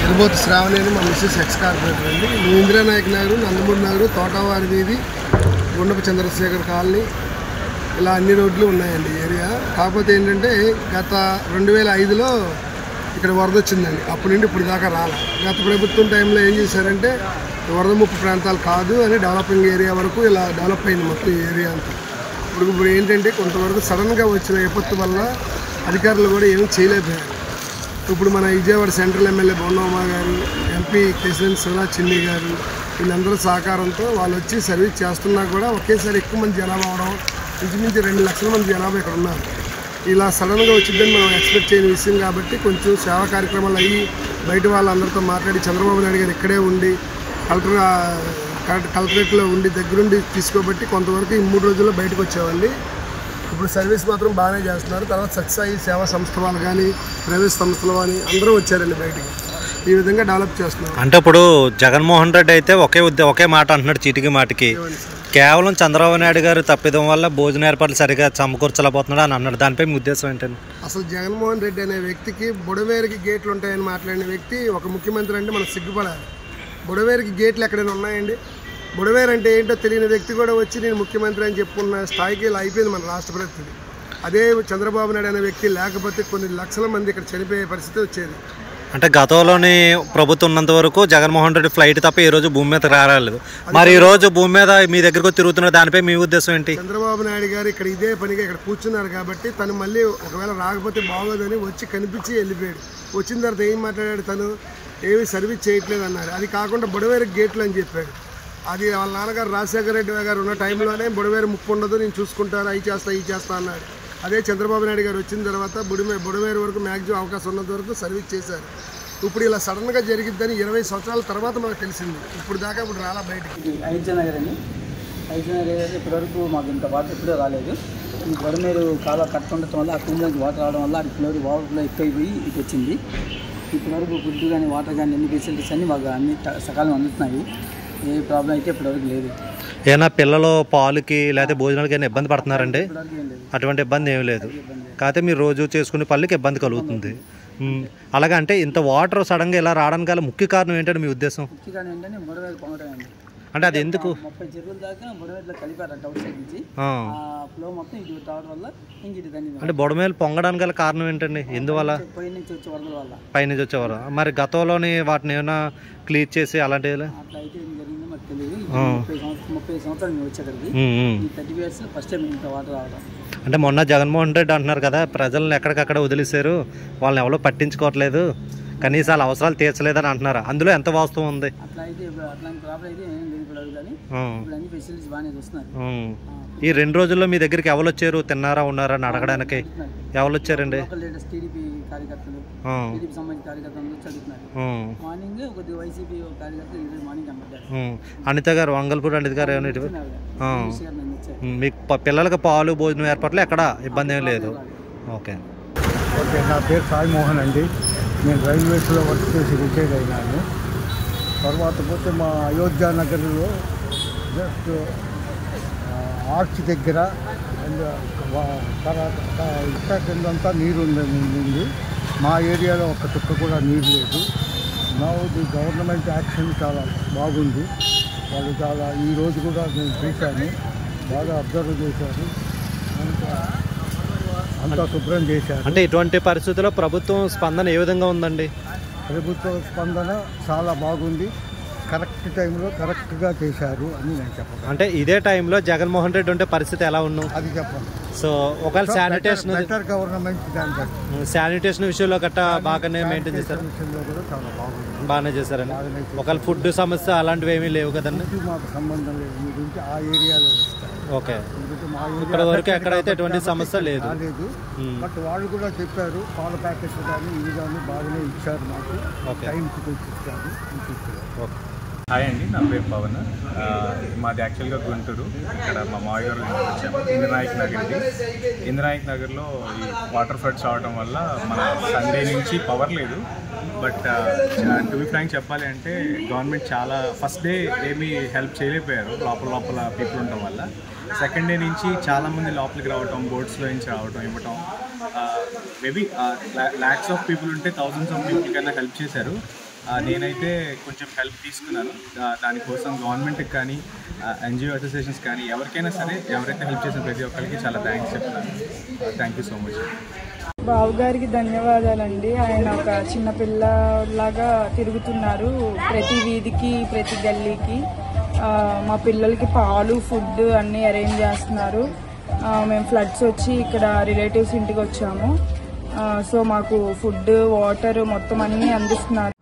తిరుపతి శ్రావణి అని మా missus ex corporator అండి. ఇందిరానాయక్ నగర్, నందమూరి నగర్, తోటవారి వీధి, గుండపు చంద్రశేఖర్ కాలనీ, ఇలా అన్ని రోడ్లు ఉన్నాయండి ఏరియా. కాకపోతే ఏంటంటే గత 2005లో ఇక్కడ వరద వచ్చిందండి. అప్పటి నుండి ఇప్పుడు దాకా రాలే. గత ప్రభుత్వం టైంలో ఏం చేశారంటే వరద ముప్పు ప్రాంతాలు కాదు అని డెవలపింగ్ ఏరియా వరకు ఇలా డెవలప్ అయింది మొత్తం ఏరియా అంతా. ఇప్పుడు ఏంటంటే కొంతవరకు సడన్గా వచ్చిన విపత్తు వల్ల అధికారులు కూడా ఏమీ చేయలేకపోయారు. ఇప్పుడు మన విజయవాడ సెంట్రల్ ఎమ్మెల్యే బొన్నమ్మ గారు, ఎంపీ కేశవన్ శివనా చిన్ని గారు, వీళ్ళందరూ సహకారంతో వాళ్ళు వచ్చి సర్వీస్ చేస్తున్నా కూడా ఒకేసారి ఎక్కువ మంది జనాభా అవడం, ఇంచుమించు 2 లక్షల మంది జనాభా ఇక్కడ ఉన్నారు. ఇలా సడన్గా వచ్చిందని మనం ఎక్స్పెక్ట్ చేయని విషయం కాబట్టి కొంచెం సేవా కార్యక్రమాలు అయ్యి బయట వాళ్ళందరితో మాట్లాడి చంద్రబాబు నాయుడు గారు ఇక్కడే ఉండి కలెక్టరేట్లో ఉండి దగ్గరుండి తీసుకోబట్టి కొంతవరకు ఈ 3 రోజుల్లో బయటకు వచ్చేవాళ్ళి. ఇప్పుడు సర్వీస్ మాత్రం బాగానే చేస్తున్నారు. తర్వాత సత్యసాయి సేవా సంస్థ వాళ్ళు కానీ ప్రైవేట్ సంస్థలు కానీ అందరూ వచ్చారండి బయటికి. ఈ విధంగా డెవలప్ చేస్తున్నారు. అంటే ఇప్పుడు జగన్మోహన్ రెడ్డి అయితే ఒకే మాట అంటున్నాడు, చీటికి మాటికి. కేవలం చంద్రబాబు నాయుడు గారు తప్పిదం వల్ల భోజన ఏర్పాట్లు సరిగా సమకూర్చలేకపోతున్నాడు అని అన్నాడు. దానిపై మీ ఉద్దేశం ఏంటండి? అసలు జగన్మోహన్ రెడ్డి అనే వ్యక్తికి బుడవేరుకి గేట్లు ఉంటాయని మాట్లాడిన వ్యక్తి ఒక ముఖ్యమంత్రి అంటే మనం సిగ్గుపడాలి. బుడవేరుకి గేట్లు ఎక్కడైనా ఉన్నాయండి? బుడవేరు అంటే ఏంటో తెలియని వ్యక్తి కూడా వచ్చి నేను ముఖ్యమంత్రి అని చెప్పుకున్న స్థాయికి ఇలా అయిపోయింది మన రాష్ట్ర పరిస్థితి. అదే చంద్రబాబు నాయుడు అనే వ్యక్తి లేకపోతే కొన్ని లక్షల మంది ఇక్కడ చనిపోయే పరిస్థితి వచ్చేది. అంటే గతంలోని ప్రభుత్వం ఉన్నంత వరకు జగన్మోహన్ రెడ్డి ఫ్లైట్ తప్ప ఈ రోజు భూమి మీద రాలేదు. మరి ఈ రోజు భూమి మీద మీ దగ్గరకు తిరుగుతున్నారు, దానిపై మీ ఉద్దేశం ఏంటి? చంద్రబాబు నాయుడు గారు ఇక్కడ ఇదే పనిగా ఇక్కడ కూర్చున్నారు కాబట్టి తను మళ్ళీ ఒకవేళ రాకపోతే బాగోదని వచ్చి కనిపించి వెళ్ళిపోయాడు. వచ్చిన తర్వాత ఏం మాట్లాడాడు? తను ఏమీ సర్వీస్ చేయట్లేదు అన్నారు. అది కాకుండా బుడవేరు గేట్లు అని చెప్పాడు. అది వాళ్ళ నాన్నగారు రాజశేఖర రెడ్డి గారు ఉన్న టైంలోనే బుడవేరు ముప్పు ఉండదు, నేను చూసుకుంటాను, అవి చేస్తా అన్నాడు. అదే చంద్రబాబు నాయుడు గారు వచ్చిన తర్వాత బుడవేరు వరకు మ్యాక్సిమం అవకాశం ఉన్నంత వరకు సర్వీస్ చేశారు. ఇప్పుడు ఇలా సడన్గా జరిగిద్దని 20 సంవత్సరాల తర్వాత మనకు తెలిసింది. ఇప్పుడు దాకా ఇప్పుడు రాలా బయటికి. అయోధ్యనగర్ అని అయోధ్యనగర్ ఇప్పటివరకు మాకు ఇంత వాటర్ ఎప్పుడూ రాలేదు. ఈ బుడమేరు కాలువ కట్ ఉండటం వల్ల ఆ కుండలోకి వాటర్ రావడం వల్ల అది ఫ్లోర్ వాటర్లో ఎక్కువైపోయి ఇటు వచ్చింది. ఇప్పటివరకు ఫుడ్ కానీ వాటర్ కానీ అన్ని ఫెసిలిటీస్ అన్నీ మాకు అన్ని సకాలం అందుతున్నాయి. ఏ ప్రాబ్లం అయితే ఇప్పటివరకు లేదు. ఏమైనా పిల్లలు పాలుకి లేకపోతే భోజనాలకి ఏమైనా ఇబ్బంది పడుతున్నారండి? అటువంటి ఇబ్బంది ఏమి లేదు. కాకపోతే మీరు రోజు చేసుకునే పళ్ళకి ఇబ్బంది కలుగుతుంది. అలాగే అంటే ఇంత వాటర్ సడన్గా ఇలా రావడానికి గల ముఖ్య కారణం ఏంటంటే మీ ఉద్దేశం? ముఖ్య కారణం ఏంటంటే బుడవేరు పొంగడం అండి. అంటే అది ఎందుకు? 30 చెరువుల దాకా బుడవేరులో కలిపారంట అవుట్ సైడ్ నుంచి. ఫ్లో మొత్తం ఇటు రావడం వల్ల ఇంకిటి దాన్ని అంటే బుడమేలు పొంగడానికి గల కారణం ఏంటండి? ఎందువల్ల? పై నుంచి వచ్చే వరదల వల్ల. పైనుంచి వచ్చేవారు. మరి గతంలోని వాటిని ఏమైనా క్లియర్ చేసి అలాంటివి అట్లా అయితే ఏం జరిగిందో మాకు తెలియదు. 30 సంవత్సరాలు మేము వచ్చేక్కడికి ఈ 30 years ఫస్ట్ టైం ఇంత వాటర్ రావడం. అంటే మొన్న జగన్మోహన్ రెడ్డి అంటున్నారు కదా, ప్రజలను ఎక్కడికక్కడ వదిలేశారు, వాళ్ళని ఎవరో పట్టించుకోవట్లేదు, కనీసం వాళ్ళ అవసరాలు తీర్చలేదని అంటున్నారు. అందులో ఎంత వాస్తవం ఉంది? అట్లా అయితే అట్లాంటి ప్రాబ్లం అయితే ఏం లేదు కానీ ఇప్పుడు అన్ని ఫెసిలిటీస్ బాగానే చూస్తున్నారు. ఈ 2 రోజుల్లో మీ దగ్గరికి ఎవరు వచ్చారు, తిన్నారా ఉన్నారా అని అడగడానికి? ఎవరు వచ్చారండి? టీడీపీ కార్యకర్తలు, టీడీపీ సంబంధించిన కార్యకర్తలు చదువుతున్నారు. మార్నింగ్ కొద్దిగా వైసీపీ కార్యకర్తలు ఈరోజు మార్నింగ్ కనబడ్డారు. అనిత గారు, వంగల్పూడి అనిత గారు ఏమైనా మీకు పిల్లలకి పాలు భోజనం ఏర్పాట్లు ఎక్కడ ఇబ్బంది ఏం లేదు? ఓకే. నా పేరు సాయి మోహన్ అండి. నేను రైల్వేస్లో వర్క్ చేసి రిటైర్ అయినాను. తర్వాత పోతే మా అయోధ్య నగర్లో జస్ట్ ఆర్చ్ దగ్గర ఇంకా కిందంతా నీరు ఉంది. మా ఏరియాలో ఒక చుక్క కూడా నీరు లేదు. నా ది గవర్నమెంట్ యాక్షన్ చాలా బాగుంది. వాళ్ళు చాలా ఈరోజు కూడా నేను చూశాను, బాగా అబ్జర్వ్ చేశారు, అంతా శుభ్రం చేశారు. అంటే ఇటువంటి పరిస్థితుల్లో ప్రభుత్వం స్పందన ఏ విధంగా ఉందండి? ప్రభుత్వ స్పందన చాలా బాగుంది. కరెక్ట్ టైంలో కరెక్ట్గా చేశారు అని నేను చెప్పాను. అంటే ఇదే టైంలో జగన్మోహన్ రెడ్డి ఉంటే పరిస్థితి ఎలా ఉన్నాం అది చెప్పండి. సో ఒకవేళ శానిటేషన్ శానిటేషన్ విషయంలో గట్టా బాగానే మెయింటైన్ చేశారు, విషయంలో కూడా చాలా బాగుంది, బాగానే చేశారండి. ఒకవేళ ఫుడ్ సమస్య అలాంటివి ఏమీ లేవు కదండి? మాకు సంబంధం లేదు, మీ గురించి ఆ ఏరియాలో ఇస్తారు. ఓకే. ఇప్పటి వరకు ఎక్కడైతే ఎటువంటి సమస్య లేదు. బట్ వాళ్ళు కూడా చెప్పారు, పాల ప్యాకెట్స్ కానీ ఇవి కానీ బాగానే ఇచ్చారు మాకు. టైంకి తెచ్చి ఇచ్చారు. ఓకే. హాయ్ అండి, నా పేరు పవన్. మాది యాక్చువల్గా గుంటూరు. ఇక్కడ మా మావయ్య గారు వచ్చాము. ఇంద్రనాయక్ నగర్లో ఈ వాటర్ ఫ్లడ్స్ అవడం వల్ల మన సండే నుంచి పవర్ లేదు. బట్ టు బి ఫ్రాంక్ చెప్పాలి అంటే గవర్నమెంట్ చాలా ఫస్ట్ డే ఏమీ హెల్ప్ చేయలేకపోయారు లోపల పీపుల్ ఉండటం వల్ల. సెకండ్ డే నుంచి చాలామంది లోపలికి రావటం, బోట్స్లో నుంచి రావటం, ఇవ్వటం. మేబీ ల్యాక్స్ ఆఫ్ పీపుల్ ఉంటే థౌజండ్స్ ఆఫ్ పీపుల్ కన్నా హెల్ప్ చేశారు. నేనైతే కొంచెం హెల్ప్ తీసుకున్నాను. దానికోసం గవర్నమెంట్కి కానీ ఎన్జిఓ అసోసియేషన్స్ కానీ ఎవరికైనా సరే ఎవరైతే హెల్ప్ చేసిన ప్రతి ఒక్కరికి చాలా థ్యాంక్స్ చెప్తున్నాను. Thank you so much. Babu garu ధన్యవాదాలండి. ఆయన ఒక చిన్న పిల్లలాగా తిరుగుతున్నారు ప్రతి వీధికి, ప్రతి గల్లీకి. మా పిల్లలకి పాలు, ఫుడ్ అన్నీ అరేంజ్ చేస్తున్నారు. మేము ఫ్లడ్స్ వచ్చి ఇక్కడ రిలేటివ్స్ ఇంటికి వచ్చాము. సో మాకు ఫుడ్, వాటర్ మొత్తం అన్నీ అందిస్తున్నారు.